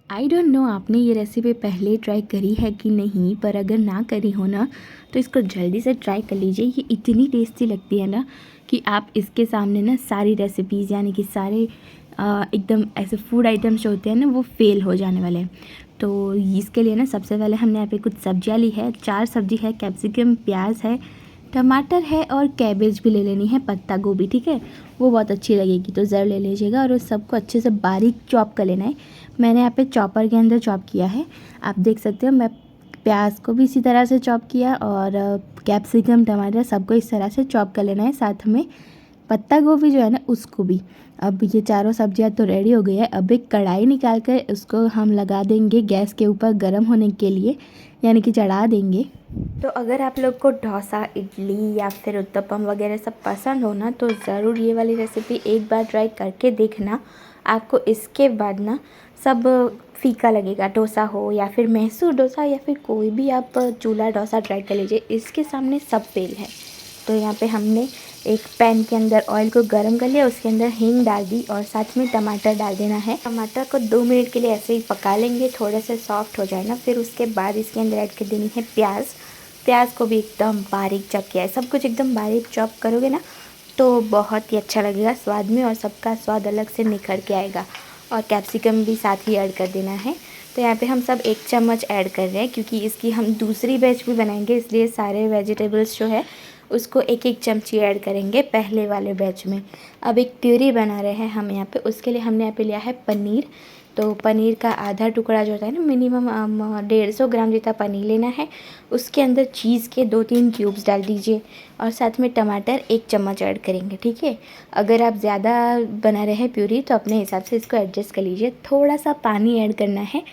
I don't know आपने ये recipe पहले ट्राई करी है कि नहीं, पर अगर ना करी हो ना तो इसको जल्दी से ट्राई कर लीजिए। ये इतनी टेस्टी लगती है ना कि आप इसके सामने ना सारी रेसिपीज़ यानी कि सारे एकदम ऐसे फूड आइटम्स जो होते हैं ना वो फेल हो जाने वाले हैं। तो इसके लिए ना सबसे पहले हमने यहाँ पे कुछ सब्जियाँ ली है। 4 सब्जी है, कैप्सिकम, प्याज है, टमाटर है और कैबेज भी ले लेनी है, पत्ता गोभी, ठीक है, वो बहुत अच्छी लगेगी तो ज़रूर ले लीजिएगा। और उस सबको अच्छे से बारीक चॉप कर लेना है। मैंने यहाँ पे चॉपर के अंदर चॉप किया है, आप देख सकते हो। मैं प्याज को भी इसी तरह से चॉप किया और कैप्सिकम, टमाटर सबको इस तरह से चॉप कर लेना है, साथ में पत्ता गोभी जो है ना उसको भी। अब ये चारों सब्जियां तो रेडी हो गई है। अब एक कढ़ाई निकाल कर उसको हम लगा देंगे गैस के ऊपर गर्म होने के लिए, यानी कि चढ़ा देंगे। तो अगर आप लोग को डोसा, इडली या फिर उत्तपम वगैरह सब पसंद हो ना तो ज़रूर ये वाली रेसिपी एक बार ट्राई करके देखना। आपको इसके बाद ना सब फीका लगेगा। डोसा हो या फिर मैसूर डोसा या फिर कोई भी आप चूल्हा डोसा ट्राई कर लीजिए, इसके सामने सब फेल है। तो यहाँ पे हमने एक पैन के अंदर ऑयल को गर्म कर लिया, उसके अंदर हींग डाल दी और साथ में टमाटर डाल देना है। टमाटर को 2 मिनट के लिए ऐसे ही पका लेंगे, थोड़े से सॉफ्ट हो जाए ना, फिर उसके बाद इसके अंदर ऐड कर देनी है प्याज। प्याज को भी एकदम बारीक चॉप किया है। सब कुछ एकदम बारीक चॉप करोगे ना तो बहुत ही अच्छा लगेगा स्वाद में और सबका स्वाद अलग से निखर के आएगा। और कैप्सिकम भी साथ ही ऐड कर देना है। तो यहाँ पे हम सब 1 चम्मच ऐड कर रहे हैं क्योंकि इसकी हम दूसरी बैच भी बनाएंगे, इसलिए सारे वेजिटेबल्स जो है उसको 1-1 चमची ऐड करेंगे पहले वाले बैच में। अब एक प्यूरी बना रहे हैं हम यहाँ पे, उसके लिए हमने यहाँ पे लिया है पनीर। तो पनीर का आधा टुकड़ा जो होता है ना, मिनिमम 150 ग्राम जितना पनीर लेना है। उसके अंदर चीज़ के 2-3 क्यूब्स डाल दीजिए और साथ में टमाटर 1 चम्मच ऐड करेंगे, ठीक है। अगर आप ज़्यादा बना रहे हैं प्यूरी तो अपने हिसाब से इसको एडजस्ट कर लीजिए। थोड़ा सा पानी ऐड करना है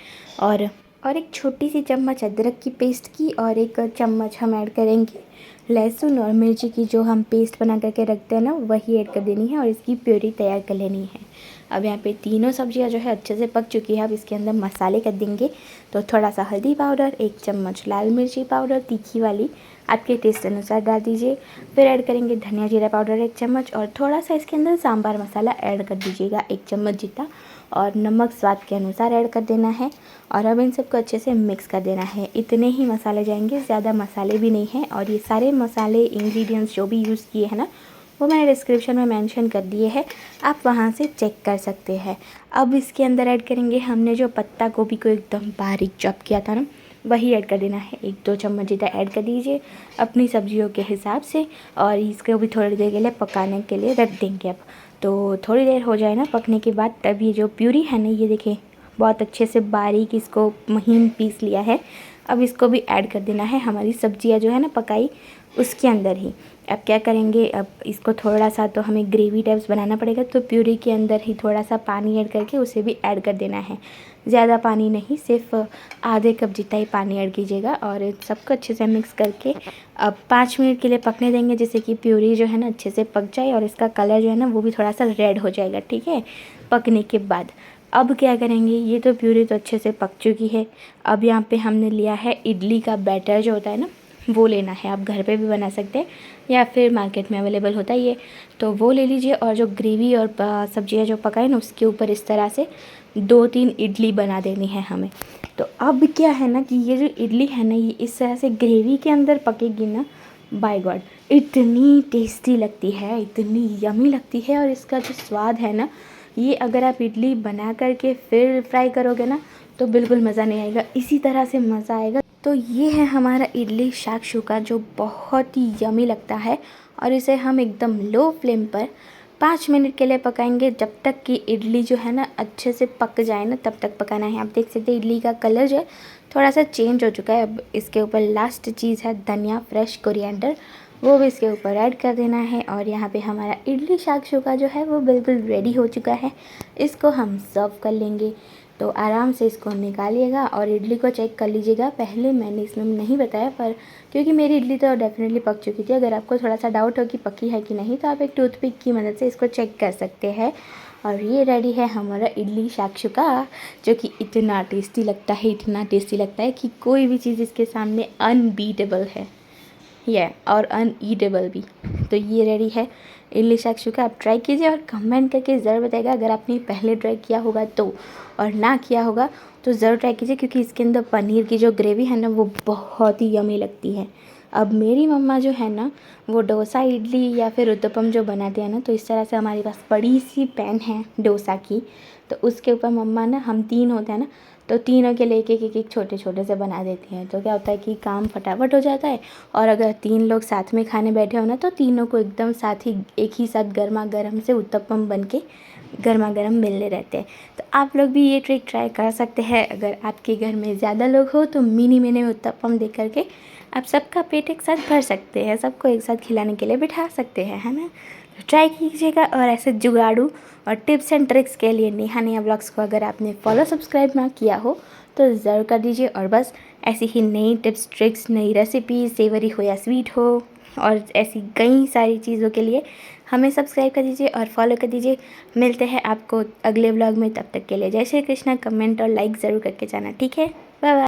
और एक छोटी सी चम्मच अदरक की पेस्ट की और 1 चम्मच हम ऐड करेंगे लहसुन और मिर्ची की, जो हम पेस्ट बना करके रखते हैं ना वही ऐड कर देनी है और इसकी प्यूरी तैयार कर लेनी है। अब यहाँ पे तीनों सब्जियाँ जो है अच्छे से पक चुकी है। अब इसके अंदर मसाले कर देंगे। तो थोड़ा सा हल्दी पाउडर, 1 चम्मच लाल मिर्ची पाउडर तीखी वाली आपके टेस्ट अनुसार डाल दीजिए। फिर ऐड करेंगे धनिया जीरा पाउडर 1 चम्मच और थोड़ा सा इसके अंदर सांभर मसाला ऐड कर दीजिएगा 1 चम्मच जितना, और नमक स्वाद के अनुसार ऐड कर देना है। और अब इन सबको अच्छे से मिक्स कर देना है। इतने ही मसाले जाएंगे, ज़्यादा मसाले भी नहीं हैं। और ये सारे मसाले इंग्रेडिएंट्स जो भी यूज़ किए हैं ना वो मैंने डिस्क्रिप्शन में मेंशन कर दिए हैं, आप वहाँ से चेक कर सकते हैं। अब इसके अंदर ऐड करेंगे हमने जो पत्ता गोभी को एकदम बारीक चॉप किया था ना वही ऐड कर देना है। 1-2 चम्मच जितना ऐड कर दीजिए अपनी सब्जियों के हिसाब से और इसको भी थोड़ी देर के लिए पकाने के लिए रख देंगे। अब तो थोड़ी देर हो जाए ना पकने के बाद, तब ये जो प्यूरी है ना, ये देखिए बहुत अच्छे से बारीक इसको महीन पीस लिया है। अब इसको भी ऐड कर देना है हमारी सब्जियां जो है ना पकाई उसके अंदर ही। अब क्या करेंगे, अब इसको थोड़ा सा तो हमें ग्रेवी टाइप्स बनाना पड़ेगा, तो प्यूरी के अंदर ही थोड़ा सा पानी ऐड करके उसे भी ऐड कर देना है। ज़्यादा पानी नहीं, सिर्फ आधे कप जितना ही पानी ऐड कीजिएगा और सबको अच्छे से मिक्स करके अब 5 मिनट के लिए पकने देंगे, जिससे कि प्यूरी जो है ना अच्छे से पक जाए और इसका कलर जो है ना वो भी थोड़ा सा रेड हो जाएगा, ठीक है, पकने के बाद। अब क्या करेंगे, ये तो प्यूरी तो अच्छे से पक चुकी है। अब यहाँ पे हमने लिया है इडली का बैटर जो होता है ना वो लेना है। आप घर पे भी बना सकते हैं या फिर मार्केट में अवेलेबल होता है ये, तो वो ले लीजिए। और जो ग्रेवी और सब्जियां जो पकाए ना उसके ऊपर इस तरह से 2-3 इडली बना देनी है हमें। तो अब क्या है ना कि ये जो इडली है ना ये इस तरह से ग्रेवी के अंदर पकेगी ना, बाय गॉड इतनी टेस्टी लगती है, इतनी यमी लगती है। और इसका जो स्वाद है ना, ये अगर आप इडली बना करके फिर फ्राई करोगे ना तो बिल्कुल मज़ा नहीं आएगा, इसी तरह से मज़ा आएगा। तो ये है हमारा इडली शाक्षुका जो बहुत ही यमी लगता है। और इसे हम एकदम लो फ्लेम पर 5 मिनट के लिए पकाएंगे, जब तक कि इडली जो है ना अच्छे से पक जाए ना तब तक पकाना है। आप देख सकते हैं इडली का कलर जो है थोड़ा सा चेंज हो चुका है। अब इसके ऊपर लास्ट चीज़ है धनिया, फ्रेश कोरिएंडर, वो भी इसके ऊपर ऐड कर देना है। और यहाँ पे हमारा इडली शाक्षुका जो है वो बिल्कुल रेडी हो चुका है। इसको हम सर्व कर लेंगे। तो आराम से इसको निकालिएगा और इडली को चेक कर लीजिएगा। पहले मैंने इसमें नहीं बताया, पर क्योंकि मेरी इडली तो डेफिनेटली पक चुकी थी। अगर आपको थोड़ा सा डाउट हो कि पकी है कि नहीं तो आप एक टूथपिक की मदद से इसको चेक कर सकते हैं। और ये रेडी है हमारा इडली शाक्षुका, जो कि इतना टेस्टी लगता है, इतना टेस्टी लगता है कि कोई भी चीज़ इसके सामने अनबीटेबल है, और अनईटेबल भी। तो ये रेडी है, इडली शाक्षुका आप ट्राई कीजिए और कमेंट करके ज़रूर बताइएगा अगर आपने पहले ट्राई किया होगा तो, और ना किया होगा तो ज़रूर ट्राई कीजिए, क्योंकि इसके अंदर पनीर की जो ग्रेवी है ना वो बहुत ही यमी लगती है। अब मेरी मम्मा जो है ना वो डोसा, इडली या फिर उत्तपम जो बनाते हैं ना, तो इस तरह से हमारे पास बड़ी सी पैन है डोसा की, तो उसके ऊपर मम्मा ना, हम 3 होते हैं ना, तो तीनों के लिए एक छोटे छोटे से बना देती हैं। तो क्या होता है कि काम फटाफट हो जाता है, और अगर 3 लोग साथ में खाने बैठे हो ना तो तीनों को एकदम साथ ही एक ही साथ गर्मा गर्म से उत्तपम बन के गर्मा गर्म मिलने रहते हैं। तो आप लोग भी ये ट्रिक ट्राई कर सकते हैं। अगर आपके घर में ज़्यादा लोग हो तो मिनी उत्तपम दे करके आप सबका पेट एक साथ भर सकते हैं, सबको एक साथ खिलाने के लिए बिठा सकते हैं, है ना। तो ट्राई कीजिएगा। और ऐसे जुगाड़ू और टिप्स एंड ट्रिक्स के लिए नेहा नेहा ब्लॉग्स को अगर आपने फॉलो सब्सक्राइब ना किया हो तो ज़रूर कर दीजिए। और बस ऐसी ही नई टिप्स ट्रिक्स, नई रेसिपी, सेवरी हो या स्वीट हो, और ऐसी कई सारी चीज़ों के लिए हमें सब्सक्राइब कर दीजिए और फॉलो कर दीजिए। मिलते हैं आपको अगले व्लॉग में, तब तक के लिए जय श्री कृष्णा। कमेंट और लाइक ज़रूर करके जाना, ठीक है। Bye bye.